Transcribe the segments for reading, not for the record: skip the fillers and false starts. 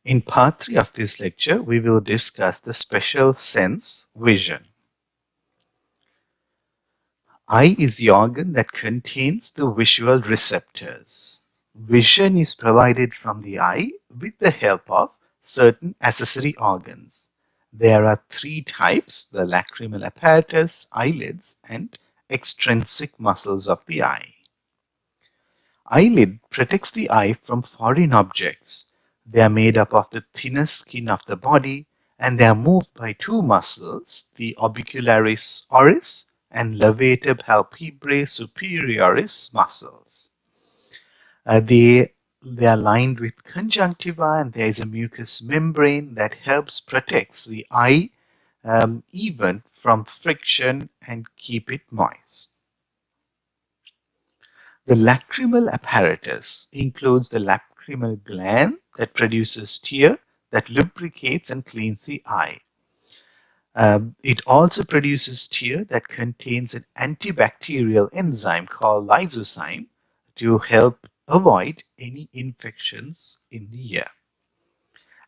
In part 3 of this lecture, we will discuss the special sense vision. Eye is the organ that contains the visual receptors. Vision is provided from the eye with the help of certain accessory organs. There are three types: the lacrimal apparatus, eyelids, and extrinsic muscles of the eye. Eyelid protects the eye from foreign objects. They are made up of the thinner skin of the body, and they are moved by two muscles, the orbicularis oris and levator palpebrae superioris muscles. They are lined with conjunctiva, and there is a mucous membrane that helps protects the eye even from friction and keep it moist. The lacrimal apparatus includes the lacrimal gland that produces tear that lubricates and cleans the eye. It also produces tear that contains an antibacterial enzyme called lysozyme to help avoid any infections in the ear.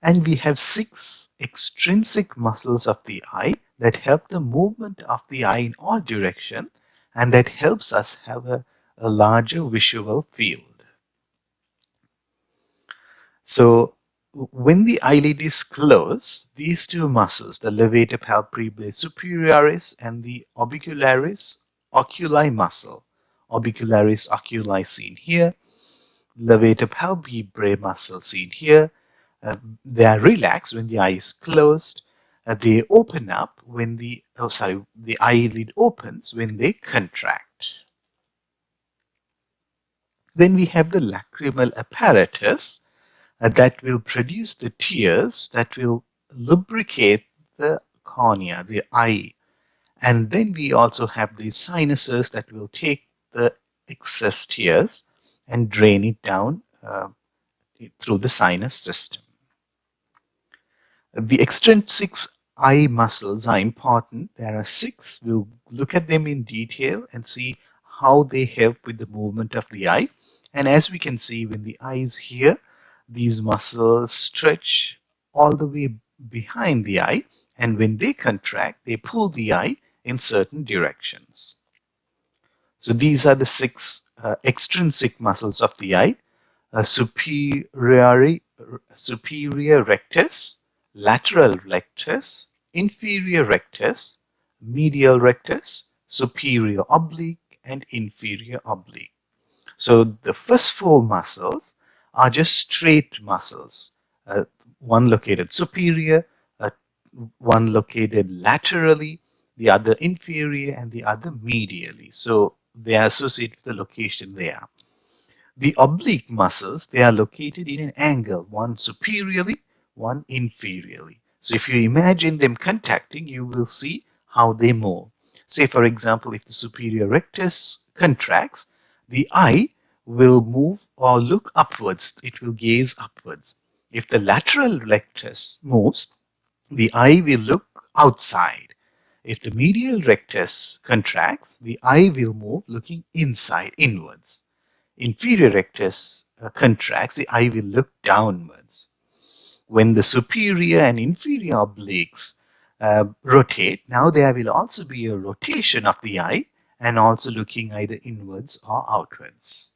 And we have 6 extrinsic muscles of the eye that help the movement of the eye in all directions, and that helps us have a larger visual field. So when the eyelid is closed, these two muscles, the levator palpebrae superioris and the orbicularis oculi muscle, orbicularis oculi seen here, levator palpebrae muscle seen here, they are relaxed when the eye is closed. They open up when the eyelid opens when they contract. Then we have the lacrimal apparatus that will produce the tears that will lubricate the cornea, the eye. And then we also have the sinuses that will take the excess tears and drain it down through the sinus system. The extrinsic eye muscles are important. There are 6. We'll look at them in detail and see how they help with the movement of the eye. And as we can see, when the eye is here, these muscles stretch all the way behind the eye, and when they contract, they pull the eye in certain directions. So these are the 6 extrinsic muscles of the eye: superior rectus, lateral rectus, inferior rectus, medial rectus, superior oblique, and inferior oblique. So the first 4 muscles are just straight muscles, one located superior, one located laterally, the other inferior, and the other medially. So they are associated with the location there. The oblique muscles, they are located in an angle, one superiorly, one inferiorly. So if you imagine them contacting, you will see how they move. Say, for example, if the superior rectus contracts, the eye will move or look upwards. It will gaze upwards. If the lateral rectus moves, the eye will look outside. If the medial rectus contracts, the eye will move looking inside, inwards. Inferior rectus contracts, the eye will look downwards. When the superior and inferior obliques rotate, now there will also be a rotation of the eye and also looking either inwards or outwards.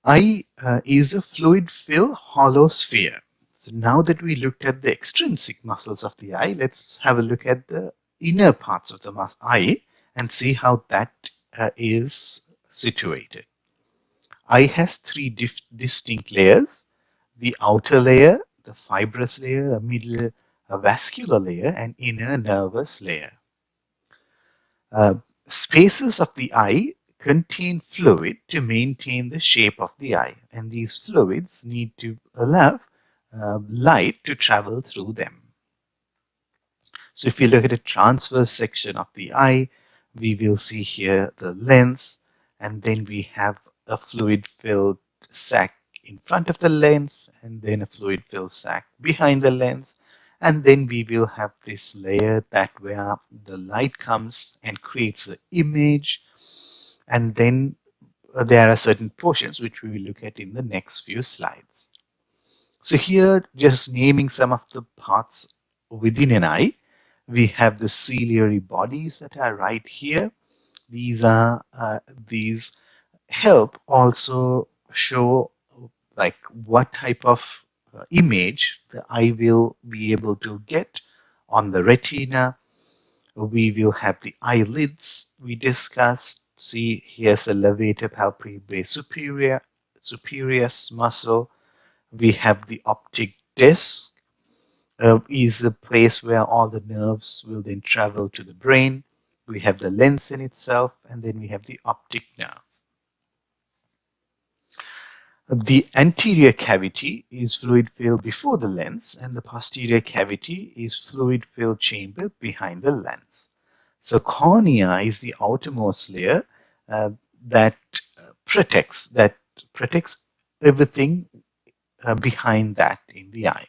Eye is a fluid-filled hollow sphere. So now that we looked at the extrinsic muscles of the eye, let's have a look at the inner parts of the eye and see how that is situated. Eye has 3 distinct layers: the outer layer, the fibrous layer, a middle vascular layer, and inner nervous layer. Spaces of the eye contain fluid to maintain the shape of the eye, and these fluids need to allow light to travel through them. So if you look at a transverse section of the eye, we will see here the lens, and then we have a fluid-filled sac in front of the lens, and then a fluid-filled sac behind the lens, and then we will have this layer that where the light comes and creates the image, and then there are certain portions which we will look at in the next few slides. So here, just naming some of the parts within an eye, we have the ciliary bodies that are right here. These help also show like what type of image the eye will be able to get on the retina. We will have the eyelids we discussed. See, here's the levator palpebrae superior muscle. We have the optic disc, is the place where all the nerves will then travel to the brain. We have the lens in itself, and then we have the optic nerve. The anterior cavity is fluid filled before the lens, and the posterior cavity is fluid filled chamber behind the lens. So cornea is the outermost layer that protects everything behind that in the eye.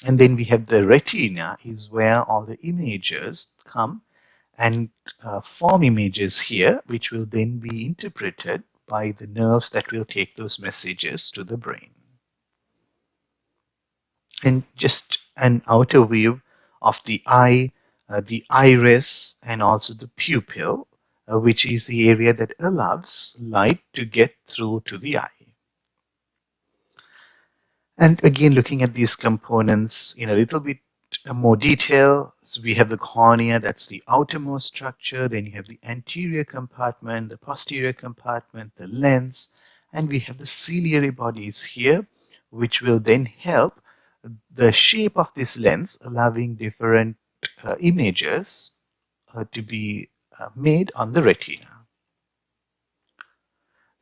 And then we have the retina, is where all the images come and form images here, which will then be interpreted by the nerves that will take those messages to the brain. And just an outer view of the eye, the iris, and also the pupil, which is the area that allows light to get through to the eye. And again, looking at these components in a little bit more detail, so we have the cornea, that's the outermost structure. Then you have the anterior compartment, the posterior compartment, the lens, and we have the ciliary bodies here, which will then help the shape of this lens, allowing different images to be made on the retina.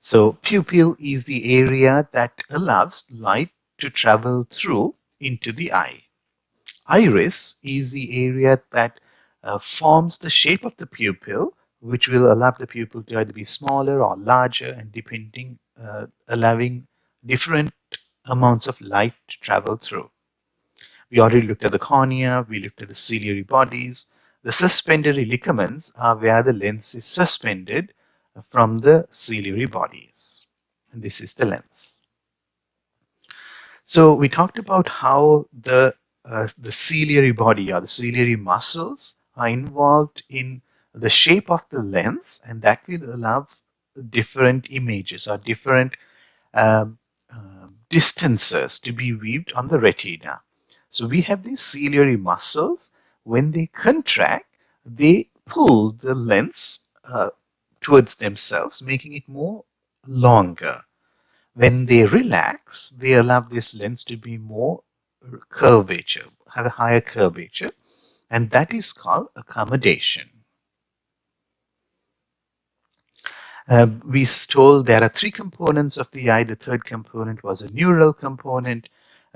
So pupil is the area that allows light to travel through into the eye. Iris is the area that forms the shape of the pupil, which will allow the pupil to either be smaller or larger, and depending, allowing different amounts of light to travel through. We already looked at the cornea, we looked at the ciliary bodies. The suspendary ligaments are where the lens is suspended from the ciliary bodies. And this is the lens. So we talked about how the ciliary body or the ciliary muscles are involved in the shape of the lens, and that will allow different images or different distances to be viewed on the retina. So we have these ciliary muscles. When they contract, they pull the lens towards themselves, making it more longer. When they relax, they allow this lens to be more curvature, have a higher curvature, and that is called accommodation. We told there are three components of the eye. The third component was a neural component.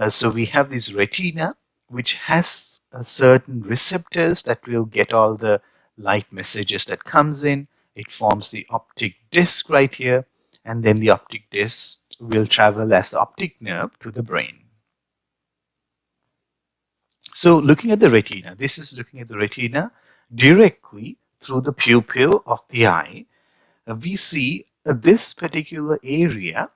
So we have this retina, which has certain receptors that will get all the light messages that comes in. It forms the optic disc right here, and then the optic disc will travel as the optic nerve to the brain. So looking at the retina, this is looking at the retina directly through the pupil of the eye. We see this particular area,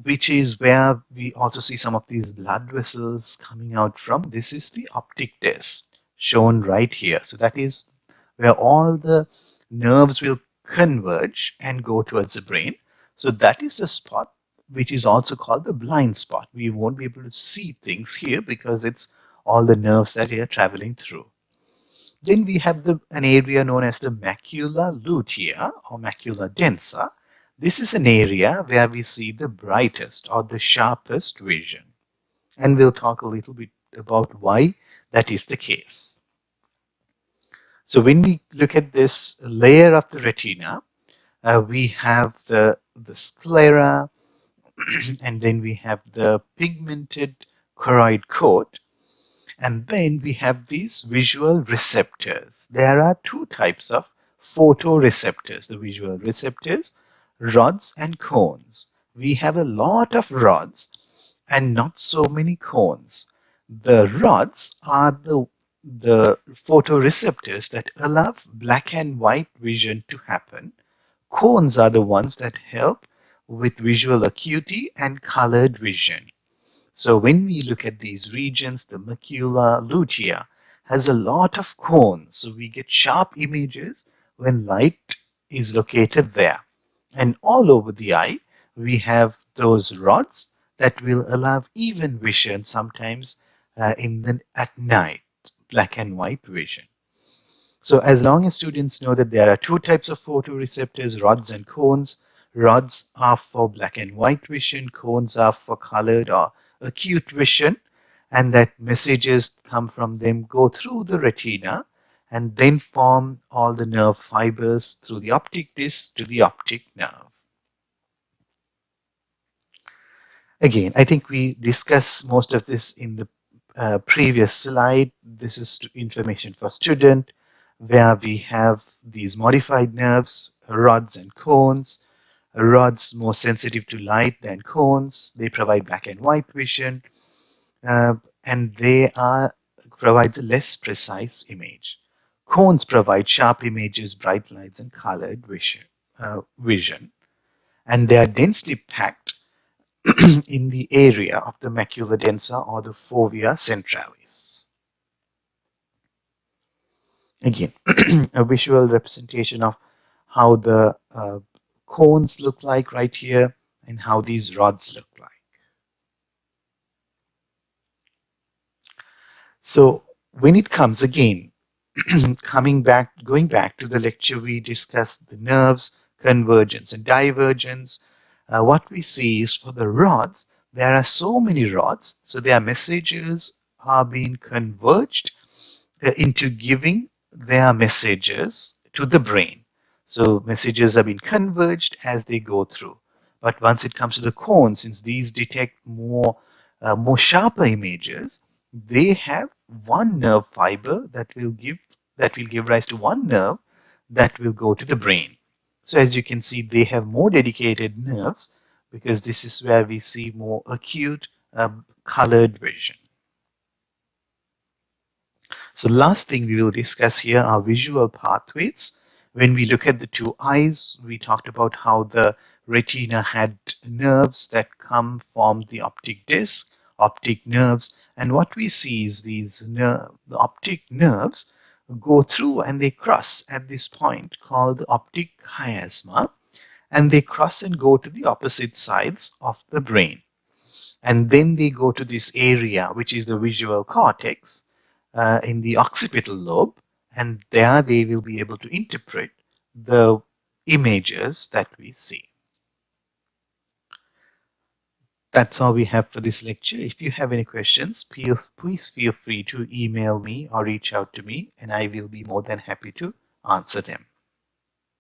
which is where we also see some of these blood vessels coming out from. This is the optic disc shown right here. So that is where all the nerves will converge and go towards the brain. So that is the spot which is also called the blind spot. We won't be able to see things here because it's all the nerves that are traveling through. Then we have an area known as the macula lutea or macula densa. This is an area where we see the brightest or the sharpest vision. And we'll talk a little bit about why that is the case. So when we look at this layer of the retina, we have the sclera, and then we have the pigmented choroid coat, and then we have these visual receptors. There are two types of photoreceptors, the visual receptors, rods and cones. We have a lot of rods and not so many cones. The rods are the photoreceptors that allow black and white vision to happen. Cones are the ones that help with visual acuity and colored vision. So when we look at these regions, the macula lutea has a lot of cones. So we get sharp images when light is located there. And all over the eye, we have those rods that will allow even vision sometimes at night, black and white vision. So as long as students know that there are two types of photoreceptors, rods and cones. Rods are for black and white vision, cones are for colored or acute vision, and that messages come from them go through the retina and then form all the nerve fibers through the optic disc to the optic nerve. Again, I think we discussed most of this in the previous slide. This is information for student, where we have these modified nerves, rods and cones. Rods more sensitive to light than cones. They provide black and white vision, and they provide a less precise image. Cones provide sharp images, bright lights, and colored vision, and they are densely packed in the area of the macula densa or the fovea centralis. Again, a visual representation of how the cones look like right here and how these rods look like. So when it comes again, going back to the lecture, we discussed the nerves, convergence and divergence. What we see is for the rods, there are so many rods, so their messages are being converged into giving their messages to the brain. So messages are being converged as they go through. But once it comes to the cone, since these detect more sharper images, they have one nerve fiber that will give rise to one nerve that will go to the brain. So as you can see, they have more dedicated nerves because this is where we see more acute colored vision. So last thing we will discuss here are visual pathways. When we look at the two eyes, we talked about how the retina had nerves that from the optic disc, optic nerves, and what we see is the optic nerves go through and they cross at this point called the optic chiasma, and they cross and go to the opposite sides of the brain. And then they go to this area, which is the visual cortex, in the occipital lobe, and there they will be able to interpret the images that we see. That's all we have for this lecture. If you have any questions, please feel free to email me or reach out to me, and I will be more than happy to answer them.